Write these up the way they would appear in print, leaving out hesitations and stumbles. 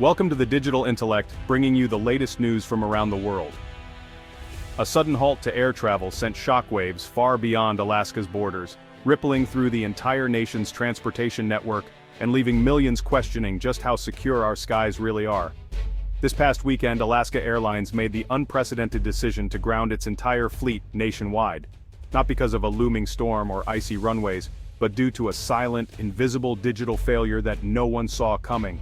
Welcome to the Digital Intellect, bringing you the latest news from around the world. A sudden halt to air travel sent shockwaves far beyond Alaska's borders, rippling through the entire nation's transportation network and leaving millions questioning just how secure our skies really are. This past weekend, Alaska Airlines made the unprecedented decision to ground its entire fleet nationwide, not because of a looming storm or icy runways, but due to a silent, invisible digital failure that no one saw coming.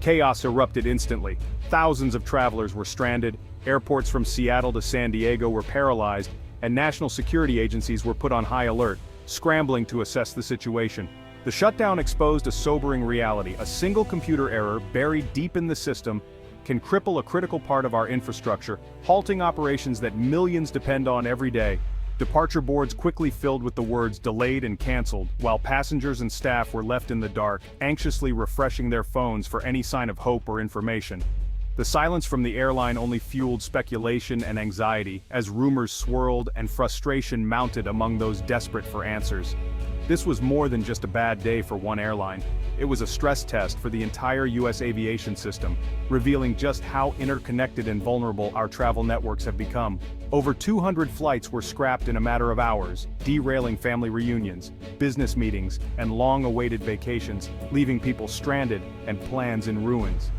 Chaos erupted instantly. Thousands of travelers were stranded, airports from Seattle to San Diego were paralyzed, and national security agencies were put on high alert, scrambling to assess the situation. The shutdown exposed a sobering reality. A single computer error buried deep in the system can cripple a critical part of our infrastructure, halting operations that millions depend on every day. Departure boards quickly filled with the words delayed and canceled, while passengers and staff were left in the dark, anxiously refreshing their phones for any sign of hope or information. The silence from the airline only fueled speculation and anxiety, as rumors swirled and frustration mounted among those desperate for answers. This was more than just a bad day for one airline. It was a stress test for the entire U.S. aviation system, revealing just how interconnected and vulnerable our travel networks have become. Over 200 flights were scrapped in a matter of hours, derailing family reunions, business meetings, and long-awaited vacations, leaving people stranded and plans in ruins.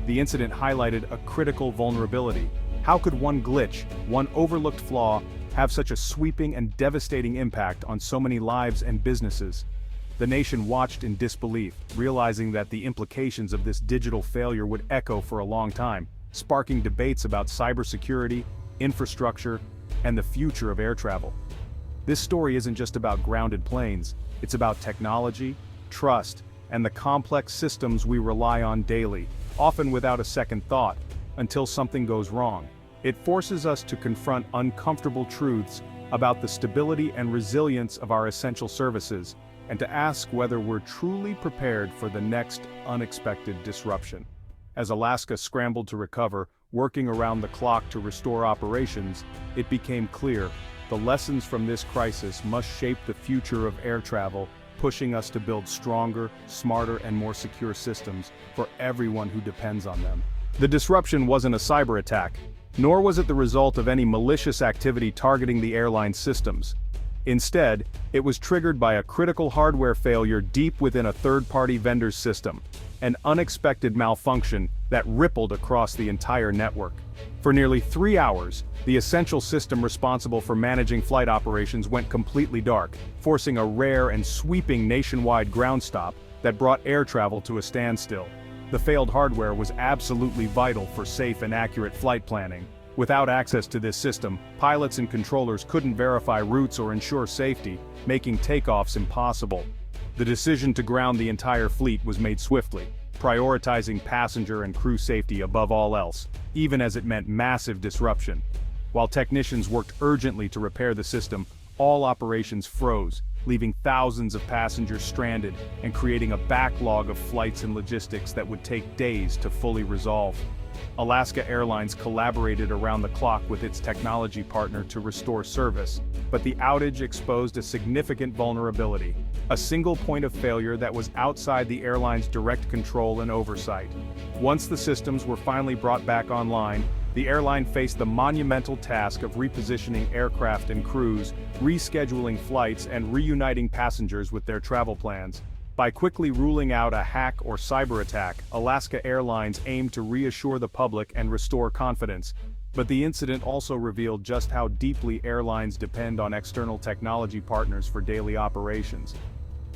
The incident highlighted a critical vulnerability. How could one glitch, one overlooked flaw, have such a sweeping and devastating impact on so many lives and businesses? The nation watched in disbelief, realizing that the implications of this digital failure would echo for a long time, sparking debates about cybersecurity, infrastructure, and the future of air travel. This story isn't just about grounded planes, it's about technology, trust, and the complex systems we rely on daily, often without a second thought, until something goes wrong. It forces us to confront uncomfortable truths about the stability and resilience of our essential services, and to ask whether we're truly prepared for the next unexpected disruption. As Alaska scrambled to recover, working around the clock to restore operations, it became clear the lessons from this crisis must shape the future of air travel, pushing us to build stronger, smarter, and more secure systems for everyone who depends on them. The disruption wasn't a cyber attack, nor was it the result of any malicious activity targeting the airline systems. Instead, it was triggered by a critical hardware failure deep within a third-party vendor's system, an unexpected malfunction that rippled across the entire network. For nearly 3 hours, the essential system responsible for managing flight operations went completely dark, forcing a rare and sweeping nationwide ground stop that brought air travel to a standstill. The failed hardware was absolutely vital for safe and accurate flight planning. Without access to this system, pilots and controllers couldn't verify routes or ensure safety, making takeoffs impossible. The decision to ground the entire fleet was made swiftly, prioritizing passenger and crew safety above all else, even as it meant massive disruption. While technicians worked urgently to repair the system, all operations froze, leaving thousands of passengers stranded and creating a backlog of flights and logistics that would take days to fully resolve. Alaska Airlines collaborated around the clock with its technology partner to restore service, but the outage exposed a significant vulnerability, a single point of failure that was outside the airline's direct control and oversight. Once the systems were finally brought back online, the airline faced the monumental task of repositioning aircraft and crews, rescheduling flights, and reuniting passengers with their travel plans. By quickly ruling out a hack or cyber attack, Alaska Airlines aimed to reassure the public and restore confidence. But the incident also revealed just how deeply airlines depend on external technology partners for daily operations.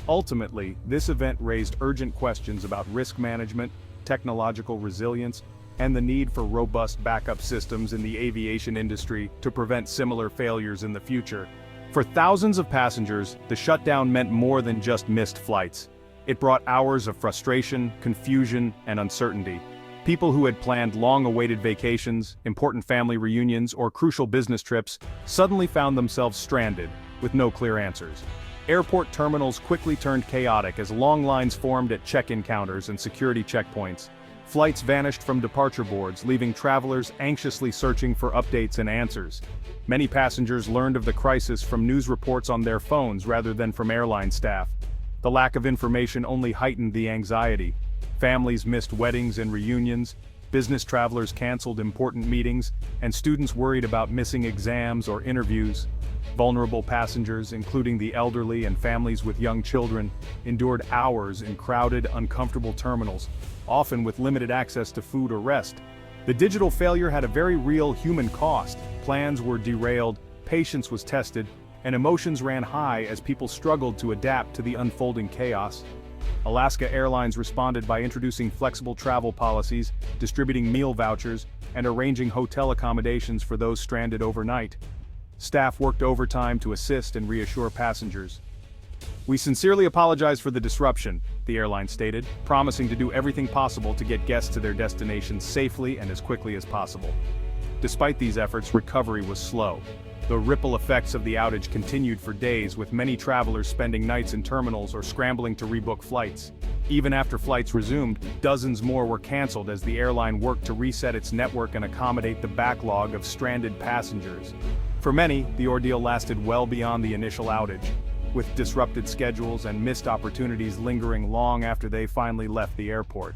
Ultimately, this event raised urgent questions about risk management, technological resilience, and the need for robust backup systems in the aviation industry to prevent similar failures in the future. For thousands of passengers, the shutdown meant more than just missed flights. It brought hours of frustration, confusion, and uncertainty. People who had planned long-awaited vacations, important family reunions, or crucial business trips suddenly found themselves stranded, with no clear answers. Airport terminals quickly turned chaotic as long lines formed at check-in counters and security checkpoints. Flights vanished from departure boards, leaving travelers anxiously searching for updates and answers. Many passengers learned of the crisis from news reports on their phones rather than from airline staff. The lack of information only heightened the anxiety, Families missed weddings and reunions, business travelers canceled important meetings, and students worried about missing exams or interviews. Vulnerable passengers, including the elderly and families with young children, endured hours in crowded, uncomfortable terminals, often with limited access to food or rest. The digital failure had a very real human cost. Plans were derailed, patience was tested, and emotions ran high as people struggled to adapt to the unfolding chaos. Alaska Airlines responded by introducing flexible travel policies, distributing meal vouchers, and arranging hotel accommodations for those stranded overnight. Staff worked overtime to assist and reassure passengers. "We sincerely apologize for the disruption," the airline stated, promising to do everything possible to get guests to their destinations safely and as quickly as possible. Despite these efforts, recovery was slow. The ripple effects of the outage continued for days, with many travelers spending nights in terminals or scrambling to rebook flights. Even after flights resumed, dozens more were canceled as the airline worked to reset its network and accommodate the backlog of stranded passengers. For many, the ordeal lasted well beyond the initial outage, with disrupted schedules and missed opportunities lingering long after they finally left the airport.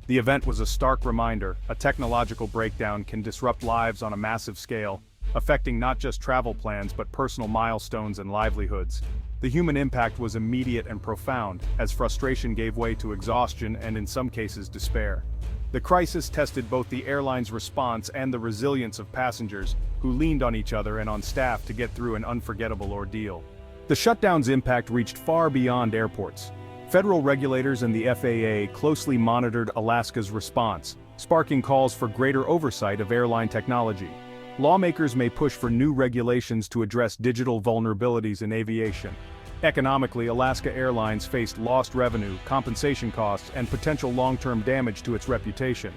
The event was a stark reminder: a technological breakdown can disrupt lives on a massive scale, affecting not just travel plans but personal milestones and livelihoods. The human impact was immediate and profound, as frustration gave way to exhaustion and in some cases despair. The crisis tested both the airline's response and the resilience of passengers, who leaned on each other and on staff to get through an unforgettable ordeal. The shutdown's impact reached far beyond airports. Federal regulators and the FAA closely monitored Alaska's response, sparking calls for greater oversight of airline technology. Lawmakers may push for new regulations to address digital vulnerabilities in aviation. Economically, Alaska Airlines faced lost revenue, compensation costs, and potential long-term damage to its reputation.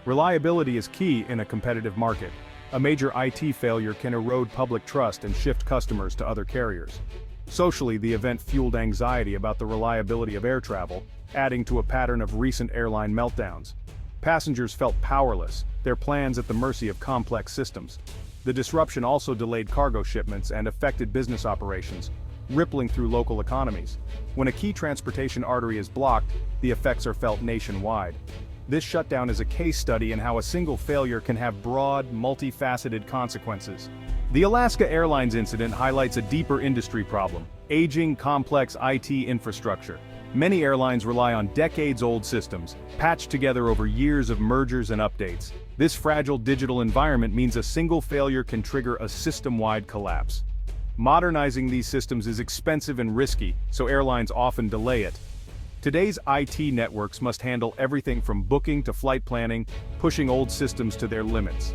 Reliability is key in a competitive market. A major IT failure can erode public trust and shift customers to other carriers. Socially, the event fueled anxiety about the reliability of air travel, adding to a pattern of recent airline meltdowns. Passengers felt powerless, their plans at the mercy of complex systems. The disruption also delayed cargo shipments and affected business operations, rippling through local economies. When a key transportation artery is blocked, the effects are felt nationwide. This shutdown is a case study in how a single failure can have broad, multifaceted consequences. The Alaska Airlines incident highlights a deeper industry problem: aging, complex IT infrastructure. Many airlines rely on decades-old systems, patched together over years of mergers and updates. This fragile digital environment means a single failure can trigger a system-wide collapse. Modernizing these systems is expensive and risky, so airlines often delay it. Today's IT networks must handle everything from booking to flight planning, pushing old systems to their limits.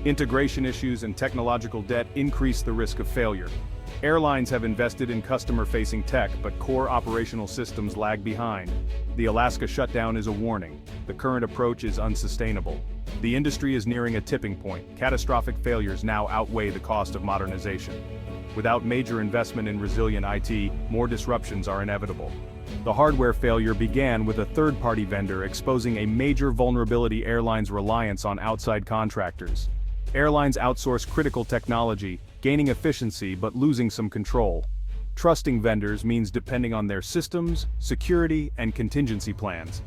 Integration issues and technological debt increase the risk of failure. Airlines have invested in customer-facing tech, but core operational systems lag behind. The Alaska shutdown is a warning. The current approach is unsustainable. The industry is nearing a tipping point. Catastrophic failures now outweigh the cost of modernization. Without major investment in resilient IT, more disruptions are inevitable. The hardware failure began with a third-party vendor exposing a major vulnerability: airlines' reliance on outside contractors. Airlines outsource critical technology, gaining efficiency but losing some control. Trusting vendors means depending on their systems, security, and contingency plans.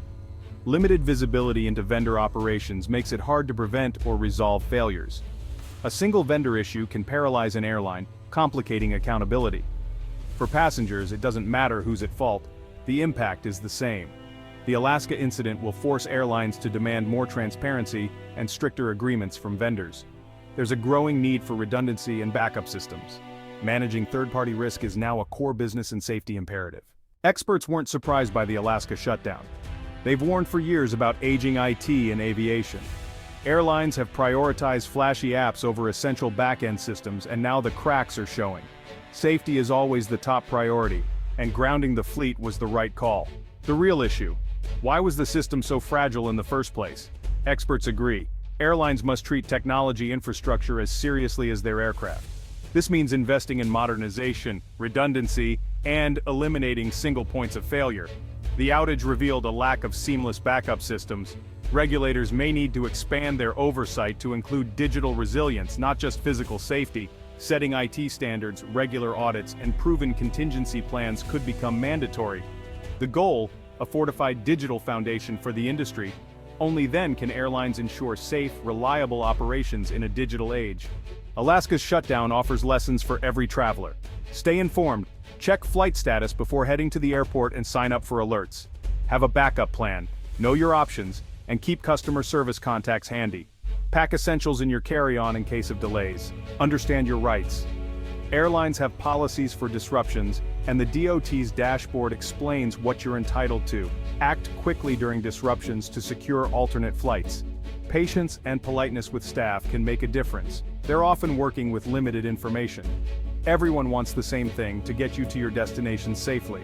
Limited visibility into vendor operations makes it hard to prevent or resolve failures. A single vendor issue can paralyze an airline, complicating accountability. For passengers, it doesn't matter who's at fault. The impact is the same. The Alaska incident will force airlines to demand more transparency and stricter agreements from vendors. There's a growing need for redundancy and backup systems. Managing third-party risk is now a core business and safety imperative. Experts weren't surprised by the Alaska shutdown. They've warned for years about aging IT in aviation. Airlines have prioritized flashy apps over essential back-end systems, and now the cracks are showing. Safety is always the top priority, and grounding the fleet was the right call. The real issue: why was the system so fragile in the first place? Experts agree. Airlines must treat technology infrastructure as seriously as their aircraft. This means investing in modernization, redundancy, and eliminating single points of failure. The outage revealed a lack of seamless backup systems. Regulators may need to expand their oversight to include digital resilience, not just physical safety. Setting IT standards, regular audits, and proven contingency plans could become mandatory. The goal: a fortified digital foundation for the industry. Only then can airlines ensure safe, reliable operations in a digital age. Alaska's Shutdown offers lessons for every traveler. Stay informed, check flight status before heading to the airport and sign up for alerts. Have a backup plan, know your options, and keep customer service contacts handy. Pack essentials in your carry-on in case of delays. Understand your rights. Airlines have policies for disruptions, and the DOT's dashboard explains what you're entitled to. Act quickly during disruptions to secure alternate flights. Patience and politeness with staff can make a difference. They're often working with limited information. Everyone wants the same thing: to get you to your destination safely.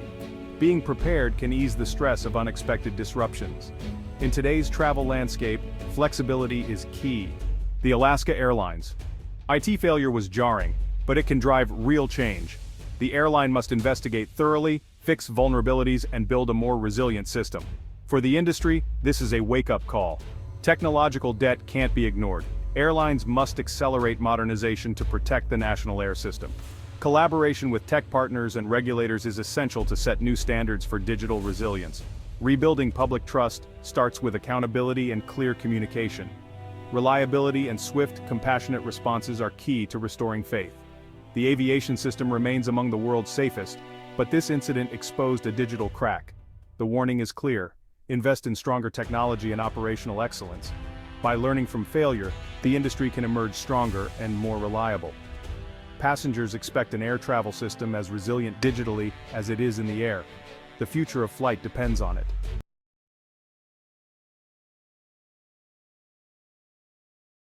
Being prepared can ease the stress of unexpected disruptions. In today's travel landscape, flexibility is key. The Alaska Airlines. IT failure was jarring, but it can drive real change. The airline must investigate thoroughly, fix vulnerabilities, and build a more resilient system. For the industry, this is a wake-up call. Technological debt can't be ignored. Airlines must accelerate modernization to protect the national air system. Collaboration with tech partners and regulators is essential to set new standards for digital resilience. Rebuilding public trust starts with accountability and clear communication. Reliability and swift, compassionate responses are key to restoring faith. The aviation system remains among the world's safest, but this incident exposed a digital crack. The warning is clear: invest in stronger technology and operational excellence. By learning from failure, the industry can emerge stronger and more reliable. Passengers expect an air travel system as resilient digitally as it is in the air. The future of flight depends on it.